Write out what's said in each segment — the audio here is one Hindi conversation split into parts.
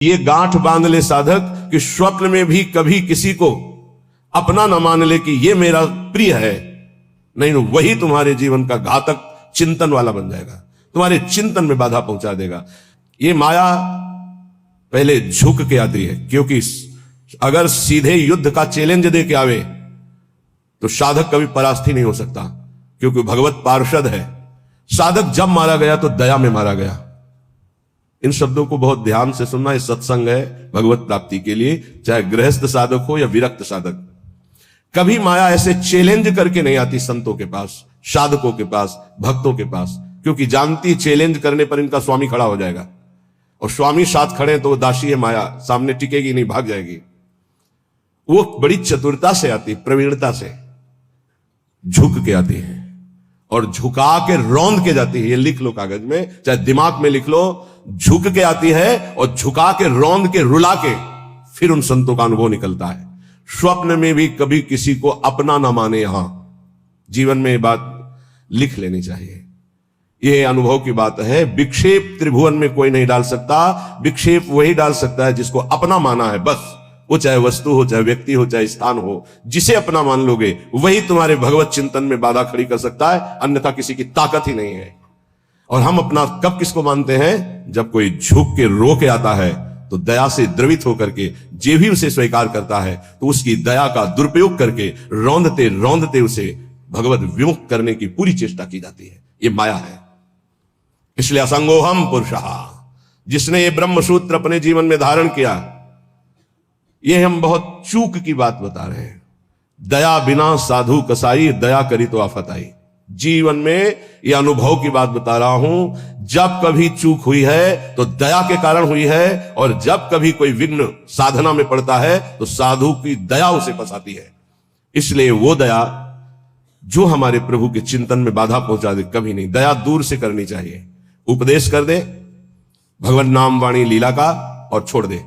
ये गांठ बांध ले साधक कि स्वप्न में भी कभी किसी को अपना न मान ले कि ये मेरा प्रिय है, नहीं तो वही तुम्हारे जीवन का घातक चिंतन वाला बन जाएगा, तुम्हारे चिंतन में बाधा पहुंचा देगा। ये माया पहले झुक के आती है, क्योंकि अगर सीधे युद्ध का चैलेंज दे के आवे तो साधक कभी परास्त ही नहीं हो सकता, क्योंकि भगवत पार्षद है। साधक जब मारा गया तो दया में मारा गया। इन शब्दों को बहुत ध्यान से सुनना, ये सत्संग है भगवत प्राप्ति के लिए, चाहे गृहस्थ साधक हो या विरक्त साधक। कभी माया ऐसे चैलेंज करके नहीं आती संतों के पास, साधकों के पास, भक्तों के पास, क्योंकि जानती चैलेंज करने पर इनका स्वामी खड़ा हो जाएगा, और स्वामी साथ खड़े तो वो दासी है माया, सामने टिकेगी नहीं, भाग जाएगी। वो बड़ी चतुरता से आती, प्रवीणता से झुक के आती है और झुका के रौंद के जाती है। ये लिख लो कागज में, चाहे दिमाग में लिख लो, झुक के आती है और झुका के रौंद के रुला के फिर उन संतों का अनुभव निकलता है। स्वप्न में भी कभी किसी को अपना ना माने। यहां जीवन में ये बात लिख लेनी चाहिए, ये अनुभव की बात है। विक्षेप त्रिभुवन में कोई नहीं डाल सकता, विक्षेप वही डाल सकता है जिसको अपना माना है, बस। वो चाहे वस्तु हो, चाहे व्यक्ति हो, चाहे स्थान हो, जिसे अपना मान लोगे वही तुम्हारे भगवत चिंतन में बाधा खड़ी कर सकता है, अन्यथा किसी की ताकत ही नहीं है। और हम अपना कब किसको मानते हैं? जब कोई झुक के रो के आता है तो दया से द्रवित होकर के जे भी उसे स्वीकार करता है तो उसकी दया का दुरुपयोग करके रौंदते रौंदते उसे भगवत विमुख करने की पूरी चेष्टा की जाती है। ये माया है। इसलिए असंगोहम पुरुषः, जिसने ये ब्रह्म सूत्र अपने जीवन में धारण किया, ये हम बहुत चूक की बात बता रहे हैं। दया बिना साधु कसाई, दया करी तो आफत आई। जीवन में यह अनुभव की बात बता रहा हूं। जब कभी चूक हुई है तो दया के कारण हुई है, और जब कभी कोई विघ्न साधना में पड़ता है तो साधु की दया उसे फंसाती है। इसलिए वो दया जो हमारे प्रभु के चिंतन में बाधा पहुंचा दे, कभी नहीं। दया दूर से करनी चाहिए। उपदेश कर दे भगवान नाम वाणी लीला का और छोड़ दे।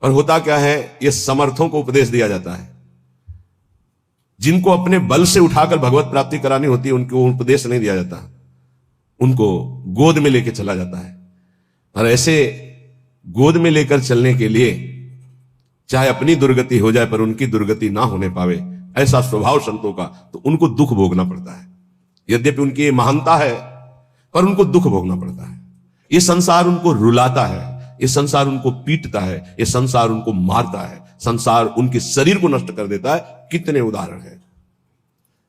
और होता क्या है, ये समर्थों को उपदेश दिया जाता है। जिनको अपने बल से उठाकर भगवत प्राप्ति करानी होती है उनको उपदेश नहीं दिया जाता, उनको गोद में लेकर चला जाता है। और ऐसे गोद में लेकर चलने के लिए चाहे अपनी दुर्गति हो जाए पर उनकी दुर्गति ना होने पावे, ऐसा स्वभाव संतों का, तो उनको दुख भोगना पड़ता है। यद्यपि उनकी महानता है पर उनको दुख भोगना पड़ता है। ये संसार उनको रुलाता है, ये संसार उनको पीटता है, ये संसार उनको मारता है, संसार उनके शरीर को नष्ट कर देता है। कितने उदाहरण हैं।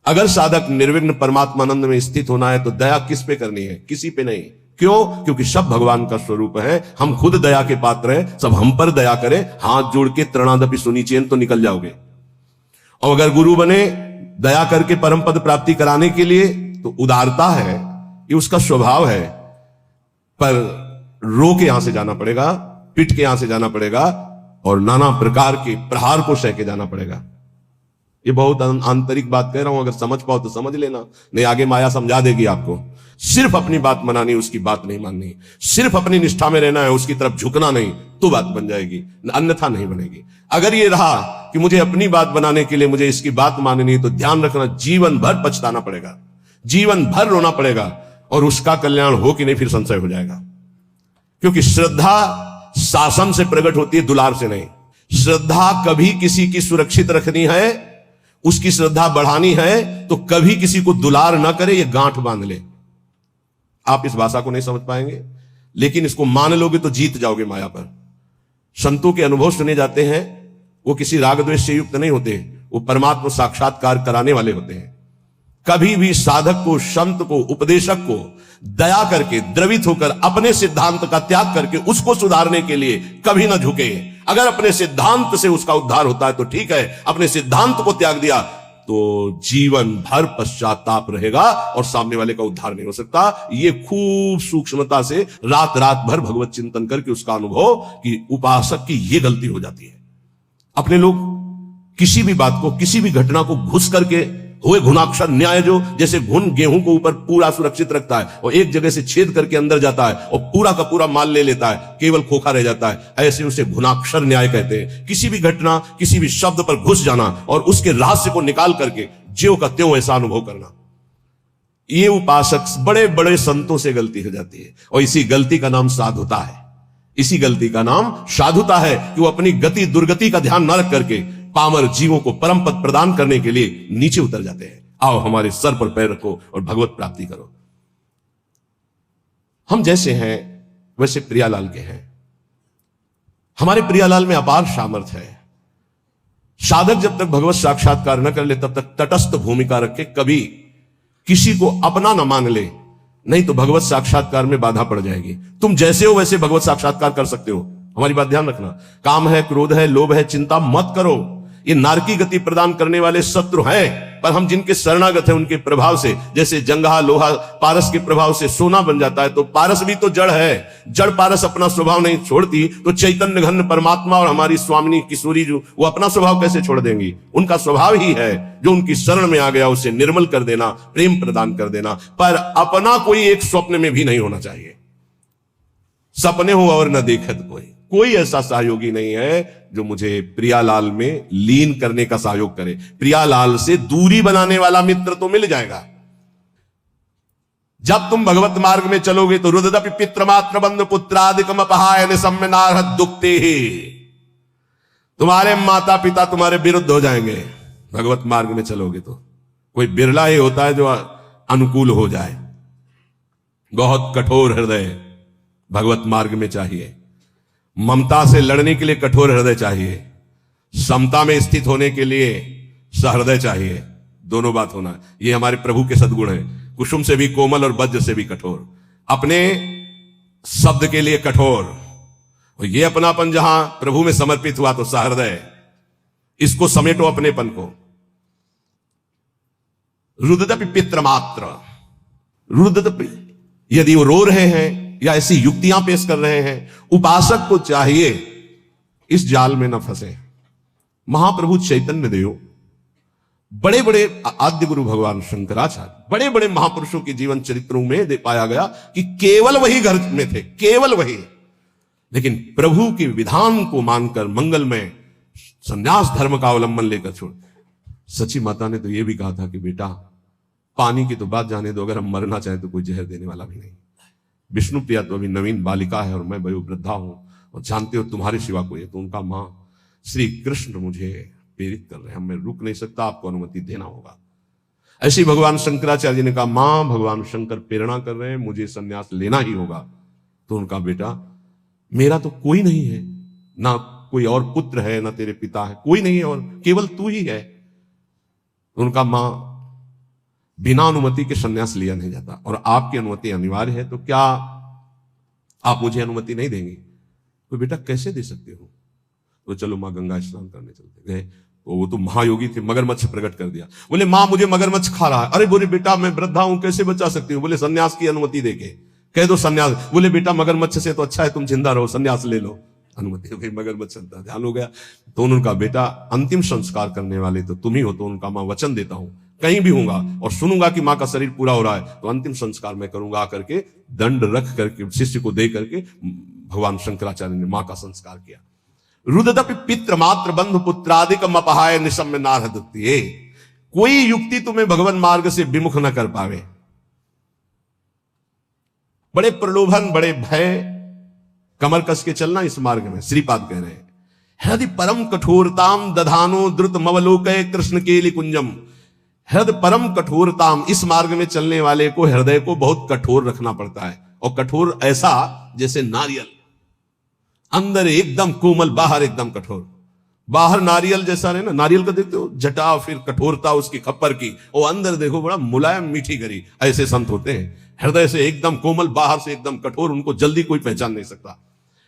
अगर साधक निर्विघ्न परमात्मानंद में स्थित होना है तो दया किस पे करनी है? किसी पे नहीं। क्यों? क्योंकि सब भगवान का स्वरूप है, हम खुद दया के पात्र हैं। सब हम पर दया करें, हाथ जोड़ के तृणादपि सुनिचेन तो निकल जाओगे। और अगर गुरु बने दया करके परम पद प्राप्ति कराने के लिए, तो उदारता है, ये उसका स्वभाव है। पर रो के यहां से जाना पड़ेगा, पिट के यहां से जाना पड़ेगा, और नाना प्रकार के प्रहार को सह के जाना पड़ेगा। ये बहुत आंतरिक बात कह रहा हूं, अगर समझ पाओ तो समझ लेना, नहीं आगे माया समझा देगी आपको। सिर्फ अपनी बात मनानी, उसकी बात नहीं माननी। सिर्फ अपनी निष्ठा में रहना है, उसकी तरफ झुकना नहीं, तो बात बन जाएगी, अन्यथा नहीं बनेगी। अगर ये रहा कि मुझे अपनी बात बनाने के लिए मुझे इसकी बात माननी, तो ध्यान रखना जीवन भर पछताना पड़ेगा, जीवन भर रोना पड़ेगा, और उसका कल्याण हो कि नहीं फिर संशय हो जाएगा। क्योंकि श्रद्धा शासन से प्रकट होती है, दुलार से नहीं। श्रद्धा कभी किसी की सुरक्षित रखनी है, उसकी श्रद्धा बढ़ानी है, तो कभी किसी को दुलार ना करे, ये गांठ बांध ले। आप इस भाषा को नहीं समझ पाएंगे, लेकिन इसको मान लोगे तो जीत जाओगे माया पर। संतों के अनुभव सुने जाते हैं, वो किसी राग द्वेष से युक्त नहीं होते, वो परमात्मा साक्षात्कार कराने वाले होते हैं। कभी भी साधक को, संत को, उपदेशक को दया करके, द्रवित होकर, अपने सिद्धांत का त्याग करके उसको सुधारने के लिए कभी ना झुके। अगर अपने सिद्धांत से उसका उद्धार होता है तो ठीक है, अपने सिद्धांत को त्याग दिया तो जीवन भर पश्चाताप रहेगा और सामने वाले का उद्धार नहीं हो सकता। ये खूब सूक्ष्मता से रात रात भर भगवत चिंतन करके उसका अनुभव कि उपासक की ये गलती हो जाती है। अपने लोग किसी भी बात को, किसी भी घटना को घुस करके हुए घुनाक्षर न्याय, जो जैसे घुन गेहूं को ऊपर पूरा सुरक्षित रखता है और एक जगह से छेद करके अंदर जाता है और पूरा का पूरा माल ले लेता है, केवल खोखा रह जाता है, ऐसे उसे घुनाक्षर न्याय कहते हैं। किसी भी घटना, किसी भी शब्द पर घुस जाना और उसके रहस्य को निकाल करके ज्यों का त्यों ऐसा अनुभव करना, ये उपासक बड़े बड़े संतों से गलती हो जाती है, और इसी गलती का नाम साधुता है। इसी गलती का नाम साधुता है कि वो अपनी गति दुर्गति का ध्यान न रख करके पामर जीवों को परम पद प्रदान करने के लिए नीचे उतर जाते हैं। आओ हमारे सर पर पैर रखो और भगवत प्राप्ति करो। हम जैसे हैं वैसे प्रियालाल के हैं। हमारे प्रियालाल में अपार सामर्थ्य है। साधक जब तक भगवत साक्षात्कार न कर ले तब तक तटस्थ भूमिका रखे, कभी किसी को अपना न मान ले, नहीं तो भगवत साक्षात्कार में बाधा पड़ जाएगी। तुम जैसे हो वैसे भगवत साक्षात्कार कर सकते हो। हमारी बात ध्यान रखना। काम है, क्रोध है, लोभ है, चिंता मत करो। ये नारकी गति प्रदान करने वाले शत्रु हैं, पर हम जिनके शरणागत हैं उनके प्रभाव से, जैसे जंगहा लोहा पारस के प्रभाव से सोना बन जाता है, तो पारस भी तो जड़ है। जड़ पारस अपना स्वभाव नहीं छोड़ती, तो चैतन्य घन परमात्मा और हमारी स्वामिनी किशोरी जो, वो अपना स्वभाव कैसे छोड़ देंगी? उनका स्वभाव ही है जो उनकी शरण में आ गया उसे निर्मल कर देना, प्रेम प्रदान कर देना। पर अपना कोई एक स्वप्न में भी नहीं होना चाहिए। सपने हो और न देखत कोई ऐसा सहयोगी नहीं है जो मुझे प्रियालाल में लीन करने का सहयोग करे। प्रियालाल से दूरी बनाने वाला मित्र तो मिल जाएगा। जब तुम भगवत मार्ग में चलोगे तो रुददपि पितृमात्र बंधु पुत्रादिकम अपहाय निसम्यनार्हत दुक्ते ही, तुम्हारे माता पिता तुम्हारे विरुद्ध हो जाएंगे। भगवत मार्ग में चलोगे तो कोई बिरला ही होता है जो अनुकूल हो जाए। बहुत कठोर हृदय भगवत मार्ग में चाहिए। ममता से लड़ने के लिए कठोर हृदय चाहिए, समता में स्थित होने के लिए सहृदय चाहिए। दोनों बात होना, ये हमारे प्रभु के सद्गुण हैं। कुसुम से भी कोमल और वज्र से भी कठोर, अपने शब्द के लिए कठोर, और ये अपनापन जहां प्रभु में समर्पित हुआ तो सहृदय। इसको समेटो अपनेपन को। रुददपि पितृमात्र, रुददपि, यदि वो रो रहे हैं या ऐसी युक्तियां पेश कर रहे हैं, उपासक को चाहिए इस जाल में न फंसे। महाप्रभु चैतन्य देव, बड़े बड़े आद्य गुरु भगवान शंकराचार्य, बड़े बड़े महापुरुषों के जीवन चरित्रों में दे पाया गया कि केवल वही घर में थे, केवल वही। लेकिन प्रभु के विधान को मानकर मंगल में संन्यास धर्म का अवलंबन लेकर छोड़। सची माता ने तो यह भी कहा था कि बेटा पानी की तो बात जाने दो, अगर हम मरना चाहें तो कोई जहर देने वाला भी नहीं। विष्णु प्रिया तो अभी नवीन बालिका है और मैं वयोवृद्धा हूं, और जानते हो तुम्हारे सिवा कोई है। तो उनका मां श्री कृष्ण मुझे प्रेरित कर रहे हैं, मैं रुक नहीं सकता, आपको अनुमति देना होगा। ऐसे भगवान शंकराचार्य जी ने कहा, मां भगवान शंकर प्रेरणा कर रहे हैं, मुझे संन्यास लेना ही होगा। तो उनका बेटा मेरा तो कोई नहीं है, ना कोई और पुत्र है, ना तेरे पिता है, कोई नहीं है और केवल तू ही है। उनका मां बिना अनुमति के संन्यास लिया नहीं जाता, और आपकी अनुमति अनिवार्य है, तो क्या आप मुझे अनुमति नहीं देंगे? तो बेटा कैसे दे सकते हो? तो चलो मां गंगा स्नान करने चलते गए। तो वो तो महायोगी थे, मगरमच्छ प्रकट कर दिया। बोले मां मुझे मगरमच्छ खा रहा है। अरे बोले बेटा मैं वृद्धा हूं, कैसे बचा सकती हूँ? बोले संन्यास की अनुमति देके कह दो संन्यास। बोले बेटा मगरमच्छ से तो अच्छा है तुम जिंदा रहो, संन्यास ले लो। अनुमति हो गई, मगरमच्छ ध्यान हो गया। तो उनका बेटा अंतिम संस्कार करने वाले तो तुम ही हो। तो उनका मां वचन देता हूं कहीं भी होगा और सुनूंगा कि मां का शरीर पूरा हो रहा है तो अंतिम संस्कार मैं करूंगा। करके दंड रख करके शिष्य को दे करके भगवान शंकराचार्य ने मां का संस्कार किया। रुददपि पितृमात्र बंधु पुत्रादिकम अपहाय निसम्यनार्हत दुक्ते। कोई युक्ति तुम्हें भगवान मार्ग से विमुख न कर पावे। बड़े प्रलोभन, बड़े भय, कमर कस के चलना इस मार्ग में। श्रीपाद कह रहे हैं, हृदय परम कठोरताम दधानो द्रुत मवलोकय कृष्ण केलि कुंजम। हृदय परम कठोरताम, इस मार्ग में चलने वाले को हृदय को बहुत कठोर रखना पड़ता है। और कठोर ऐसा जैसे नारियल, अंदर एकदम कोमल, बाहर एकदम कठोर। बाहर नारियल जैसा रहे ना, नारियल का देखते हो जटा, फिर कठोरता उसकी खप्पर की, और अंदर देखो बड़ा मुलायम मीठी गरी। ऐसे संत होते हैं, हृदय से एकदम कोमल, बाहर से एकदम कठोर, उनको जल्दी कोई पहचान नहीं सकता।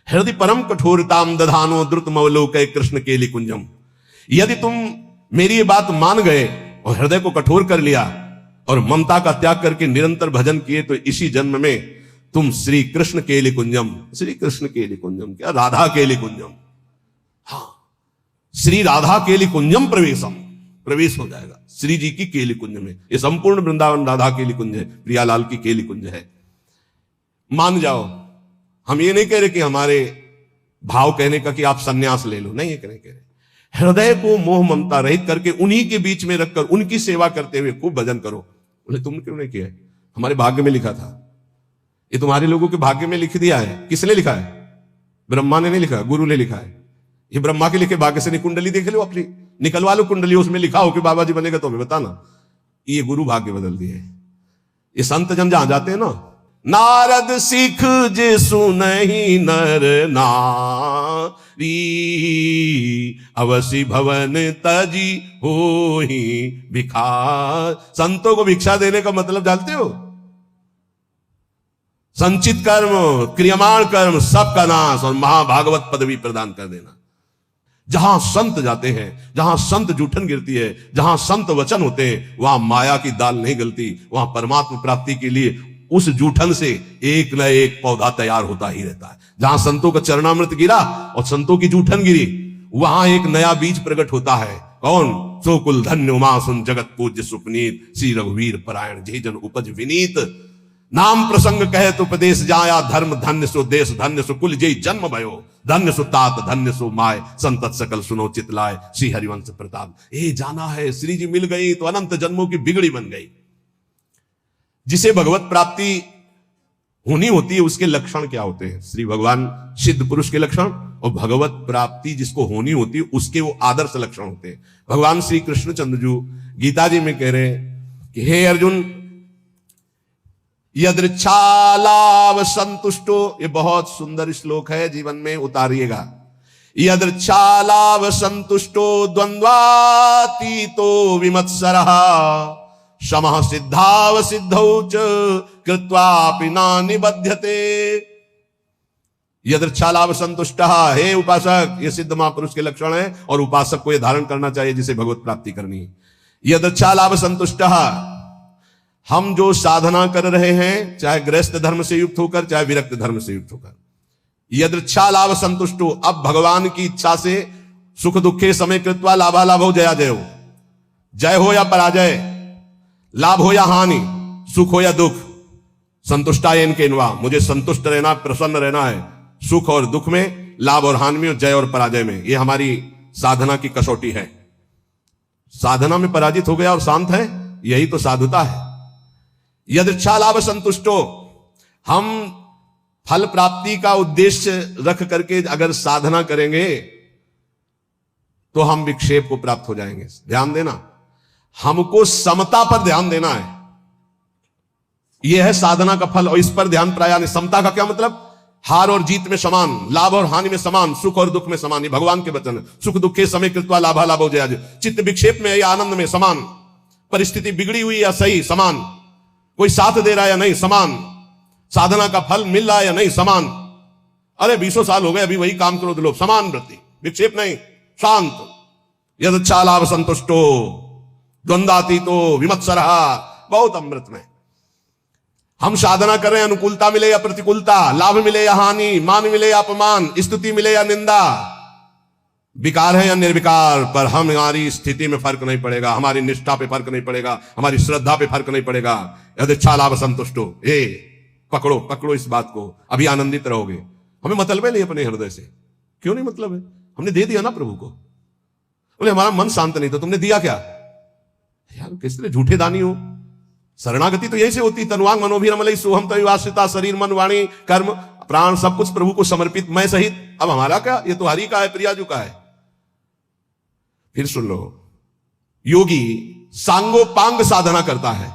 हृदय परम कठोरताम दधानो द्रुत मवलोकय कृष्ण केलि कुंजम। यदि तुम मेरी ये बात मान गए और हृदय को कठोर कर लिया और ममता का त्याग करके निरंतर भजन किए, तो इसी जन्म में तुम श्री कृष्ण केलि कुंजम, श्री कृष्ण केलि कुंजम क्या, राधा केलि कुंजम, हाँ श्री राधा केलि कुंजम प्रवेशम, प्रवेश हो जाएगा श्री जी की केलि कुंज में। ये संपूर्ण वृंदावन राधा केलि कुंज है, प्रियालाल की केलि कुंज है। मान जाओ, हम ये नहीं कह रहे कि हमारे भाव कहने का कि आप सन्यास ले लो, नहीं ये कह रहे। हृदय को मोह ममता रहित करके उन्हीं के बीच में रखकर उनकी सेवा करते हुए खूब भजन करो। बोले तुमने क्यों नहीं किया? हमारे भाग्य में लिखा था। ये तुम्हारे लोगों के भाग्य में लिख दिया है। किसने लिखा है? ब्रह्मा ने नहीं लिखा, गुरु ने लिखा है। ये ब्रह्मा के लिखे भाग्य से नहीं, कुंडली देख लो अपनी, निकलवा लो कुंडली, उसमें लिखा हो कि बाबा जी बनेगा तो हमें बताना। ये गुरु भाग्य बदल दिए। ये संत जन जहां जाते हैं ना, नारद सिख जे सुनहि नर नारी, अवसी भवन तजी होहि भिखार। संतों को भिक्षा देने का मतलब जानते हो? संचित कर्म, क्रियमाण कर्म, सबका नाश और महाभागवत पदवी प्रदान कर देना। जहां संत जाते हैं, जहां संत जूठन गिरती है, जहां संत वचन होते हैं, वहां माया की दाल नहीं गलती। वहां परमात्मा प्राप्ति के लिए उस जूठन से एक न एक पौधा तैयार होता ही रहता है। जहां संतों का चरणामृत गिरा और संतों की जूठन गिरी, वहां एक नया बीज प्रकट होता है। कौन? सो कुल धन्य उमा सुन जगत पूज्य सुपनीत, श्री रघुवीर परायण जे जन उपज विनीत। नाम प्रसंग कहे तो उपदेश जाया, धर्म धन्य सो देश धन्य सो कुल जय जन्म भयो, धन्य सो तात धन्य सो माय, संतत सकल सुनो चितलाय, श्री हरिवंश प्रताप। ए जाना है श्री जी मिल गई तो अनंत जन्मों की बिगड़ी बन गई। जिसे भगवत प्राप्ति होनी होती है उसके लक्षण क्या होते हैं? श्री भगवान सिद्ध पुरुष के लक्षण, और भगवत प्राप्ति जिसको होनी होती है उसके वो आदर्श लक्षण होते हैं। भगवान श्री कृष्णचंद्र जी गीता जी में कह रहे हैं कि हे अर्जुन, यदृच्छालाभ संतुष्टो, ये बहुत सुंदर श्लोक है, जीवन में उतारिएगा। यदृच्छालाभ संतुष्टो द्वंद्वातीतो विमत्सरः, समः सिद्धाव सिद्धौ च कृत्वापि न निबध्यते। यदृच्छालाभ संतुष्टः, हे उपासक, ये सिद्ध महापुरुष के लक्षण है और उपासक को ये धारण करना चाहिए जिसे भगवत प्राप्ति करनी है। यदृच्छालाभ संतुष्टः, हम जो साधना कर रहे हैं, चाहे गृहस्थ धर्म से युक्त होकर, चाहे विरक्त धर्म से युक्त होकर, यदृच्छा लाभ संतुष्टो, अब भगवान की इच्छा से सुख दुखे समय कृत्वा लाभा लाभ हो जया जय हो, जय हो या पराजय, लाभ हो या हानि, सुख हो या दुख, संतुष्टायन के इनवा, मुझे संतुष्ट रहना, प्रसन्न रहना है, सुख और दुख में, लाभ और हानि में, जय और पराजय में। यह हमारी साधना की कसौटी है। साधना में पराजित हो गया और शांत है, यही तो साधुता है। यदृच्छा लाभ संतुष्टो, हम फल प्राप्ति का उद्देश्य रख करके अगर साधना करेंगे तो हम विक्षेप को प्राप्त हो जाएंगे। ध्यान देना, हमको समता पर ध्यान देना है, यह है साधना का फल, और इस पर ध्यान प्राय नहीं। समता का क्या मतलब? हार और जीत में समान, लाभ और हानि में समान, सुख और दुख में समान। ये भगवान के वचन है। सुख दुखे समय कृत्वा लाभा लाभ हो जया जय। चित्त विक्षेप में या आनंद में समान, परिस्थिति बिगड़ी हुई या सही समान, कोई साथ दे रहा है या नहीं समान, साधना का फल मिल रहा है या नहीं समान। अरे 20 साल हो गए अभी वही काम करो, लो समान वृत्ति, विक्षेप नहीं, शांत। यदच्छा लाभ संतुष्टो द्वंद्वातीतो विमत्सरः, बहुत अमृत में। हम साधना कर रहे हैं, अनुकूलता मिले या प्रतिकूलता, लाभ मिले या हानि, मान मिले या अपमान, स्तुति मिले या निंदा, विकार है या निर्विकार, पर हमारी स्थिति में फर्क नहीं पड़ेगा, हमारी निष्ठा पे फर्क नहीं पड़ेगा, हमारी श्रद्धा पे फर्क नहीं पड़ेगा। यदच्छा लाभ संतुष्टो, पकड़ो पकड़ो इस बात को, अभी आनंदित रहोगे। हमें मतलब है नहीं अपने हृदय से, क्यों नहीं मतलब है? हमने दे दिया ना प्रभु को। बोले हमारा मन शांत नहीं, तो तुमने दिया क्या यार? किस तरह झूठे दानी हो। शरणागति तो यही से होती, तनुवांग मनोभिरमलई सोहम तविवासिता, शरीर मन वाणी कर्म प्राण सब कुछ प्रभु को समर्पित, मैं सहित। अब हमारा क्या? ये तो हरि का है, प्रियाजू का है। फिर सुन लो, योगी सांगोपांग साधना करता है,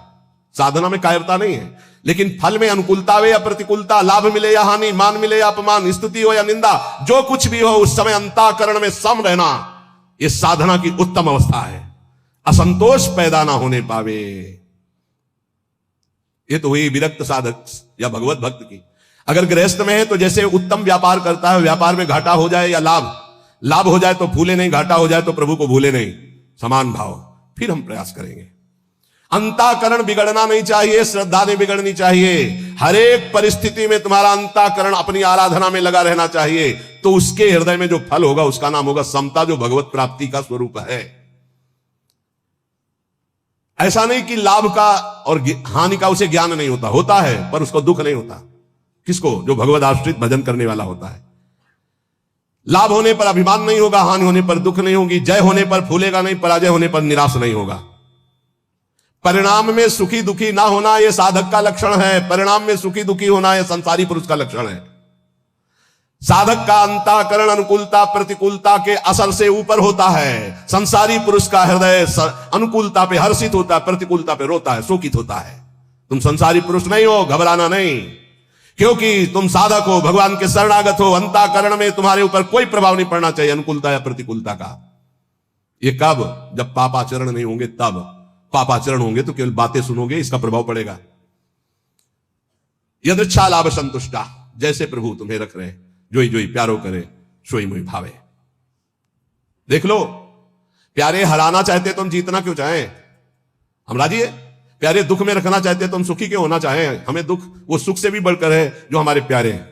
साधना में कायरता नहीं है, लेकिन फल में अनुकूलता हो या प्रतिकूलता, लाभ मिले या हानि, मान मिले या अपमान, स्तुति हो या निंदा, जो कुछ भी हो उस समय अंतःकरण में सम रहना, यह साधना की उत्तम अवस्था है। असंतोष पैदा ना होने पावे, ये तो हुई विरक्त साधक या भगवत भक्त की। अगर गृहस्थ में है तो जैसे उत्तम व्यापार करता है, व्यापार में घाटा हो जाए या लाभ हो जाए तो भूले नहीं, घाटा हो जाए तो प्रभु को भूले नहीं, समान भाव। फिर हम प्रयास करेंगे। अंतःकरण बिगड़ना नहीं चाहिए, श्रद्धा नहीं बिगड़नी चाहिए। हर एक परिस्थिति में तुम्हारा अंतःकरण अपनी आराधना में लगा रहना चाहिए, तो उसके हृदय में जो फल होगा उसका नाम होगा समता, जो भगवत प्राप्ति का स्वरूप है। ऐसा नहीं कि लाभ का और हानि का उसे ज्ञान नहीं होता, होता है, पर उसको दुख नहीं होता। किसको? जो भगवत आश्रित भजन करने वाला होता है। लाभ होने पर अभिमान नहीं होगा, हानि होने पर दुख नहीं होगी, जय होने पर फूलेगा नहीं, पराजय होने पर निराश नहीं होगा। परिणाम में सुखी दुखी ना होना यह साधक का लक्षण है, परिणाम में सुखी दुखी होना यह संसारी पुरुष का लक्षण है। साधक का अंतःकरण अनुकूलता प्रतिकूलता के असर से ऊपर होता है। संसारी पुरुष का हृदय अनुकूलता पे हर्षित होता है, प्रतिकूलता पे रोता है, शोकित होता है। तुम संसारी पुरुष नहीं हो, घबराना नहीं, क्योंकि तुम साधक हो, भगवान के शरणागत हो। अंतःकरण में तुम्हारे ऊपर कोई प्रभाव नहीं पड़ना चाहिए अनुकूलता या प्रतिकूलता का। ये कब? जब पापाचरण नहीं होंगे तब। पापाचरण होंगे तो केवल बातें सुनोगे, इसका प्रभाव पड़ेगा। यदृच्छा लाभ संतुष्टा, जैसे प्रभु तुम्हें रख रहे, जोई जोई प्यारो करे सोई मोई भावे। देख लो, प्यारे हराना चाहते तो हम जीतना क्यों चाहें? हम राजी है। प्यारे दुख में रखना चाहते तो हम सुखी क्यों होना चाहें? हमें दुख वो सुख से भी बढ़कर है जो हमारे प्यारे हैं।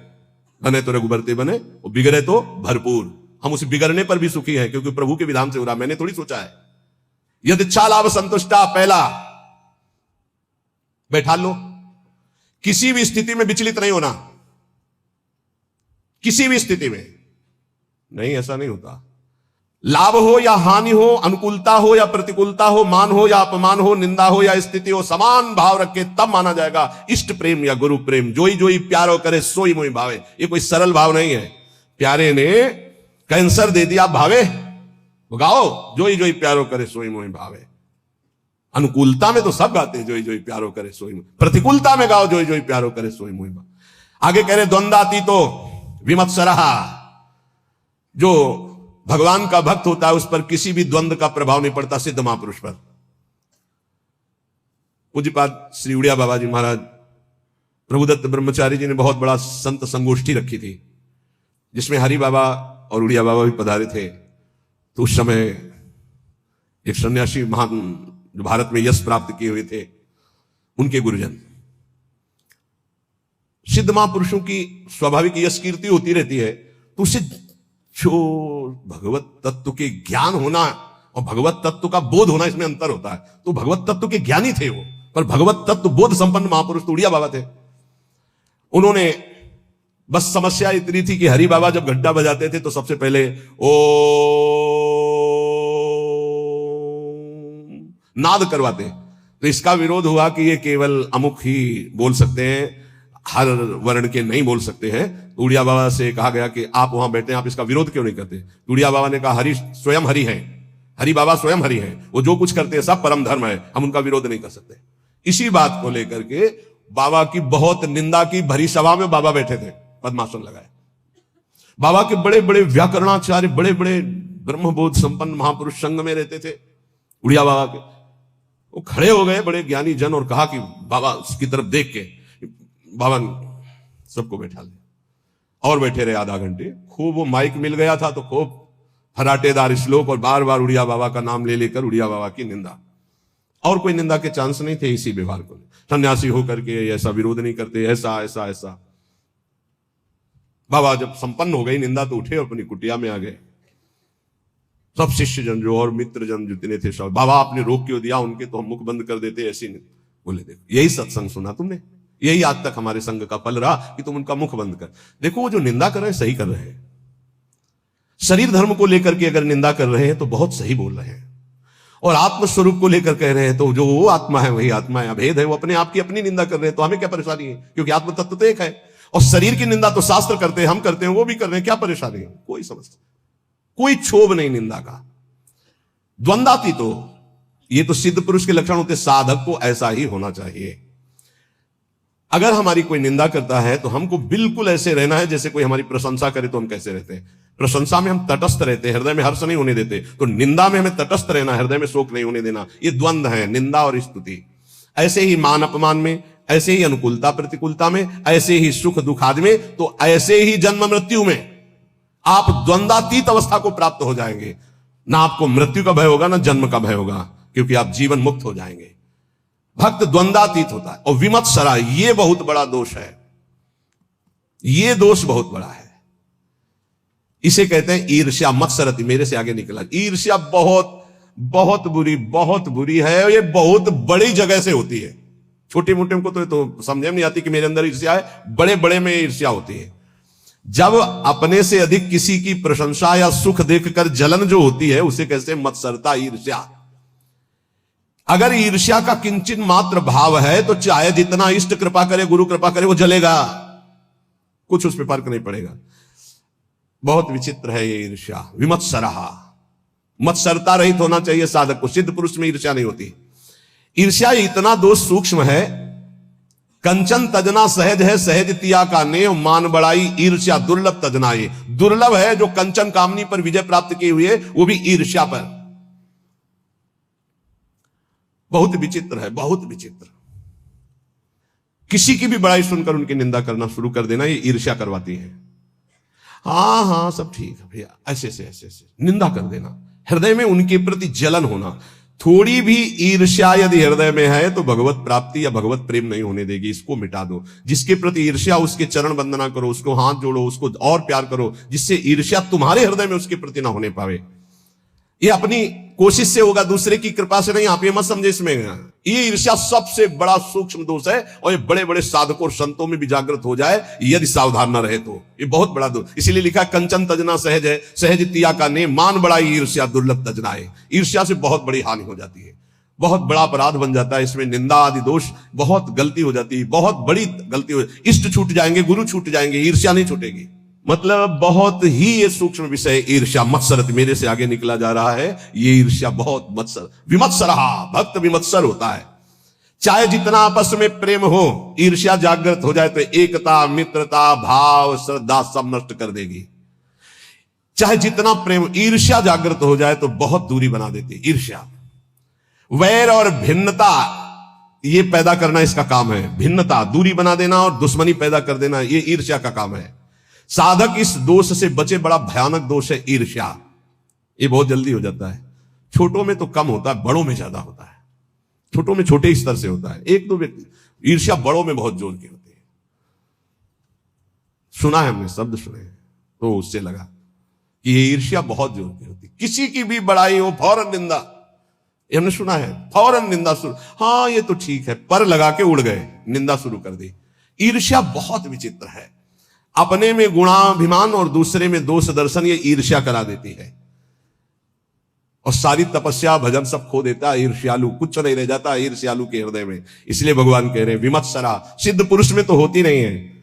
बने तो रघुबरते बने, वो बिगड़े तो भरपूर। हम उस बिगड़ने पर भी सुखी हैं, क्योंकि प्रभु के विधान से हो रहा, मैंने थोड़ी सोचा है। यदि इच्छा लाभ संतुष्टा, पहला बैठा लो, किसी भी स्थिति में विचलित नहीं होना, किसी भी स्थिति में नहीं, ऐसा नहीं होता। लाभ हो या हानि हो, अनुकूलता हो या प्रतिकूलता हो, मान हो या अपमान हो, निंदा हो या स्थिति हो, समान भाव रख के तब माना जाएगा इष्ट प्रेम या गुरु प्रेम। जोई जोई प्यारो करे सोई मोई भावे। ये कोई सरल भाव नहीं है। प्यारे ने कैंसर दे दिया, भावे गाओ जोई जोई प्यारो करे सोई मोई भावे। अनुकूलता में तो सब गाते हैं जोई जोई प्यारो करे सोई मोई, प्रतिकूलता में गाओ जोई जोई प्यारो करे सोई मोई भावे। आगे कह रहे द्वंद्वाती तो विमत्सरहा, जो भगवान का भक्त होता है उस पर किसी भी द्वंद्व का प्रभाव नहीं पड़ता, सिद्ध महापुरुष पर। पूज्यपाद श्री उड़िया बाबा जी महाराज, प्रभुदत्त ब्रह्मचारी जी ने बहुत बड़ा संत संगोष्ठी रखी थी, जिसमें हरि बाबा और उड़िया बाबा भी पधारे थे। तो उस समय एक सन्यासी महान जो भारत में यश प्राप्त किए हुए थे, उनके गुरुजन, सिद्ध महापुरुषों की स्वाभाविक यश कीर्ति होती रहती है, तो उससे जो भगवत तत्व के ज्ञान होना और भगवत तत्व का बोध होना, इसमें अंतर होता है। तो भगवत तत्व के ज्ञानी थे वो, पर भगवत तत्व बोध संपन्न महापुरुष तो उड़िया बाबा थे। उन्होंने बस समस्या इतनी थी कि हरि बाबा जब घंटा बजाते थे तो सबसे पहले ओ नाद करवाते। तो इसका विरोध हुआ कि ये केवल अमुक ही बोल सकते हैं, हर वर्ण के नहीं बोल सकते हैं। तो उड़िया बाबा से कहा गया कि आप वहां बैठे हैं, आप इसका विरोध क्यों नहीं करते? उड़िया बाबा ने कहा हरि स्वयं हरि हैं, हरि बाबा स्वयं हरि हैं, वो जो कुछ करते हैं सब परम धर्म है, हम उनका विरोध नहीं कर सकते। इसी बात को लेकर के बाबा की बहुत निंदा की भरी सभा में बाबा बैठे थे, पद्मासन लगाए। बाबा के बड़े बड़े व्याकरणाचार्य, बड़े बड़े ब्रह्मबोध संपन्न महापुरुष संग में रहते थे उड़िया बाबा के। वो खड़े हो गए बड़े ज्ञानी जन और कहा कि बाबा की तरफ देख के, बाबा सबको बैठा लिया और बैठे रहे आधा घंटे। खूब वो माइक मिल गया था तो खूब फराटेदार श्लोक और बार बार उड़िया बाबा का नाम ले लेकर उड़िया बाबा की निंदा। और कोई निंदा के चांस नहीं थे इसी व्यवहार को। सन्यासी होकर के ऐसा विरोध नहीं करते, ऐसा ऐसा ऐसा। बाबा जब संपन्न हो गई निंदा तो उठे और अपनी कुटिया में आ गए। सब शिष्य जन जो और मित्र जन जितने थे सब, बाबा आपने रोक क्यों दिया? उनके तो हम मुख बंद कर देते, ऐसी नहीं। बोले देखो यही सत्संग सुना तुमने, यही आज तक हमारे संग का फल रहा कि तुम उनका मुख बंद कर। देखो वो जो निंदा कर रहे हैं सही कर रहे हैं। शरीर धर्म को लेकर के अगर निंदा कर रहे हैं तो बहुत सही बोल रहे हैं, और आत्मस्वरूप को लेकर कह रहे हैं तो जो वो आत्मा है वही आत्मा है, अभेद है, वो अपने आप की अपनी निंदा कर रहे हैं। तो हमें क्या परेशानी है? क्योंकि आत्म तत्व तो एक है। और शरीर की निंदा तो शास्त्र करते हैं, हम करते हैं, वो भी कर रहे हैं, क्या परेशानी है? कोई समस्या, कोई क्षोभ नहीं निंदा का। द्वंद्वाती तो ये तो सिद्ध पुरुष के लक्षण होते, साधक को ऐसा ही होना चाहिए। अगर हमारी कोई निंदा करता है तो हमको बिल्कुल ऐसे रहना है जैसे कोई हमारी प्रशंसा करे तो हम कैसे रहते हैं। प्रशंसा में हम तटस्थ रहते हैं, हृदय में हर्ष नहीं होने देते। तो निंदा में हमें तटस्थ रहना, हृदय में शोक नहीं होने देना। ये द्वंद्व है, निंदा और स्तुति। ऐसे ही मान अपमान में, ऐसे ही अनुकूलता प्रतिकूलता में, ऐसे ही सुख दुख आदि में, तो ऐसे ही जन्म मृत्यु में आप द्वंद्वातीत अवस्था को प्राप्त हो जाएंगे। ना आपको मृत्यु का भय होगा, ना जन्म का भय होगा, क्योंकि आप जीवन मुक्त हो जाएंगे। भक्त द्वंद्वातीत होता है। और विमत्सरा, ये बहुत बड़ा दोष है, ये दोष बहुत बड़ा है। इसे कहते हैं ईर्ष्या। मत्सरति, मेरे से आगे निकला। ईर्ष्या बहुत बहुत बुरी है। ये बहुत बड़ी जगह से होती है। छोटे मोटे को तो समझ में नहीं आती कि मेरे अंदर ईर्ष्या है, बड़े बड़े में ईर्ष्या होती है। जब अपने से अधिक किसी की प्रशंसा या सुख देखकर जलन जो होती है उसे कहते हैं मत्सरता, ईर्ष्या। अगर ईर्ष्या का किंचित मात्र भाव है तो चाहे जितना इष्ट कृपा करे, गुरु कृपा करे, वो जलेगा, कुछ उस पर फर्क नहीं पड़ेगा। बहुत विचित्र है ये ईर्ष्या। विमत्सरहा, मत्सरता रहित होना चाहिए साधक को। सिद्ध पुरुष में ईर्ष्या नहीं होती। ईर्ष्या इतना दोष सूक्ष्म है। कंचन तजना सहज है, सहज तिया का नेव, मान बड़ाई ईर्ष्या दुर्लभ तजनाए। दुर्लभ है जो कंचन कामनी पर विजय प्राप्त किए हुए, वो भी ईर्ष्या पर। बहुत विचित्र है, बहुत विचित्र। किसी की भी बड़ाई सुनकर उनकी निंदा करना शुरू कर देना, ये ईर्ष्या करवाती है। हाँ हाँ सब ठीक है भैया, ऐसे से ऐसे से निंदा कर देना, हृदय में उनके प्रति जलन होना। थोड़ी भी ईर्ष्या यदि हृदय में है तो भगवत प्राप्ति या भगवत प्रेम नहीं होने देगी। इसको मिटा दो। जिसके प्रति ईर्ष्या, उसके चरण वंदना करो, उसको हाथ जोड़ो, उसको और प्यार करो, जिससे ईर्ष्या तुम्हारे हृदय में उसके प्रति ना होने पावे। ये अपनी कोशिश से होगा, दूसरे की कृपा से नहीं। आप ये मत समझे इसमें ये ईर्ष्या सबसे बड़ा सूक्ष्म दोष है, और ये बड़े बड़े साधकों और संतों में भी जागृत हो जाए यदि सावधान न रहे तो ये बहुत बड़ा दोष। इसीलिए लिखा कंचन तजना सहज है, सहज तिया का ने, मान बड़ाई ईर्ष्या दुर्लभ तजनाए। ईर्ष्या से बहुत बड़ी हानि हो जाती है, बहुत बड़ा अपराध बन जाता है। इसमें निंदा आदि दोष, बहुत गलती हो जाती है, बहुत बड़ी गलती हो। इष्ट छूट जाएंगे, गुरु छूट जाएंगे, ईर्ष्या नहीं छूटेगी। मतलब बहुत ही ये सूक्ष्म विषय ईर्ष्या। मत्सरत मेरे से आगे निकला जा रहा है। ये ईर्ष्या बहुत मत्सर, विमत्सरहा, भक्त विमत्सर होता है। चाहे जितना आपस में प्रेम हो, ईर्ष्या जागृत हो जाए तो एकता, मित्रता, भाव, श्रद्धा सब नष्ट कर देगी। चाहे जितना प्रेम, ईर्ष्या जागृत हो जाए तो बहुत दूरी बना देती है ईर्ष्या। वैर और भिन्नता ये पैदा करना इसका काम है। भिन्नता, दूरी बना देना और दुश्मनी पैदा कर देना, ये ईर्ष्या का काम है। साधक इस दोष से बचे। बड़ा भयानक दोष है ईर्ष्या। ये बहुत जल्दी हो जाता है। छोटों में तो कम होता है, बड़ों में ज्यादा होता है। छोटों में छोटे स्तर से होता है। एक दो व्यक्ति, ईर्ष्या बड़ों में बहुत जोर की होती है। सुना है हमने, शब्द सुने हैं, तो उससे लगा कि ये ईर्ष्या बहुत जोर की होती है। किसी की भी बड़ाई हो, फौरन निंदा। हमने सुना है, फौरन निंदा शुरू। हाँ ये तो ठीक है, पर लगा के उड़ गए, निंदा शुरू कर दी। ईर्ष्या बहुत विचित्र है। अपने में गुणाभिमान और दूसरे में दोष दर्शन, ये ईर्ष्या करा देती है। और सारी तपस्या भजन सब खो देता है ईर्ष्यालु। कुछ नहीं रह जाता ईर्ष्यालु के हृदय में। इसलिए भगवान कह रहे हैं विमत्सरा। सिद्ध पुरुष में तो होती नहीं है,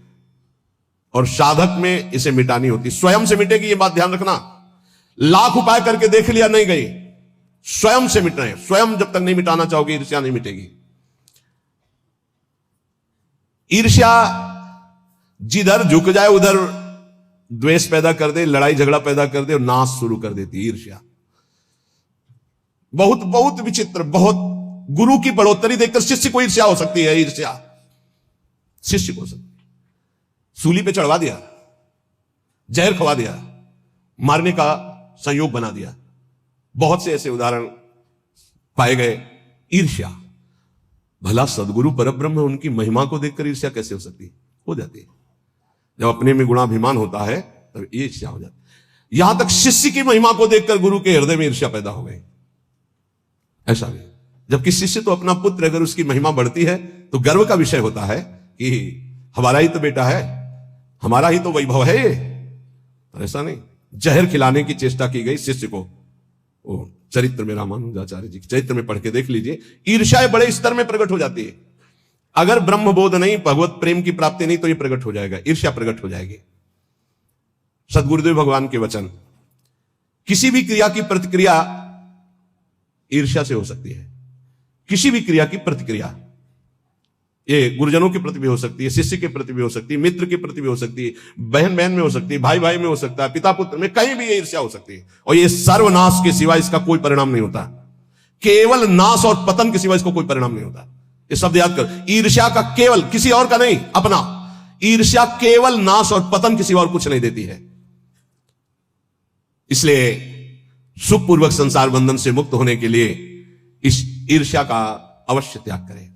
और साधक में इसे मिटानी होती। स्वयं से मिटेगी, ये बात ध्यान रखना। लाख उपाय करके देख लिया, नहीं गई। स्वयं से मिट रहे हैं। स्वयं जब तक नहीं मिटाना चाहोगे, ईर्ष्या नहीं मिटेगी। ईर्ष्या जिधर झुक जाए उधर द्वेष पैदा कर दे, लड़ाई झगड़ा पैदा कर दे और नाश शुरू कर देती है ईर्ष्या। बहुत बहुत विचित्र। बहुत गुरु की बढ़ोतरी देखकर शिष्य को ईर्ष्या हो सकती है। ईर्ष्या शिष्य को हो सकती है। सूली पे चढ़वा दिया, जहर खवा दिया, मारने का संयोग बना दिया। बहुत से ऐसे उदाहरण पाए गए। ईर्ष्या। भला सदगुरु परब्रह्म है, उनकी महिमा को देखकर ईर्ष्या कैसे हो सकती है? हो जाती है। जब अपने में गुणाभिमान होता है तब ये ईर्ष्या हो जाती है। यहां तक शिष्य की महिमा को देखकर गुरु के हृदय में ईर्ष्या पैदा हो गई। ऐसा भी, जबकि शिष्य तो अपना पुत्र, अगर उसकी महिमा बढ़ती है तो गर्व का विषय होता है कि हमारा ही तो बेटा है, हमारा ही तो वैभव है ये। तो ऐसा नहीं। जहर खिलाने की चेष्टा की गई शिष्य को। वो चरित्र में रामानुजाचार्य जी के चरित्र में पढ़ के देख लीजिए। ईर्ष्या बड़े स्तर में प्रकट हो जाती है। अगर ब्रह्म बोध नहीं, भगवत प्रेम की प्राप्ति नहीं, तो ये प्रकट हो जाएगा, ईर्ष्या प्रकट हो जाएगी। सदगुरुदेव भगवान के वचन। किसी भी क्रिया की प्रतिक्रिया ईर्ष्या से हो सकती है। किसी भी क्रिया की प्रतिक्रिया, ये गुरुजनों के प्रति भी हो सकती है, शिष्य के प्रति भी हो सकती है, मित्र के प्रति भी हो सकती है, बहन बहन में हो सकती है, भाई भाई में हो सकता है, पिता पुत्र में, कहीं भी ये ईर्ष्या हो सकती है। और ये सर्वनाश के सिवा इसका कोई परिणाम नहीं होता। केवल नाश और पतन के सिवा इसको कोई परिणाम नहीं होता। ये शब्द याद कर। ईर्ष्या का केवल, किसी और का नहीं, अपना। ईर्ष्या केवल नाश और पतन के सिवा और कुछ नहीं देती है। इसलिए सुखपूर्वक संसार बंधन से मुक्त होने के लिए इस ईर्ष्या का अवश्य त्याग करें।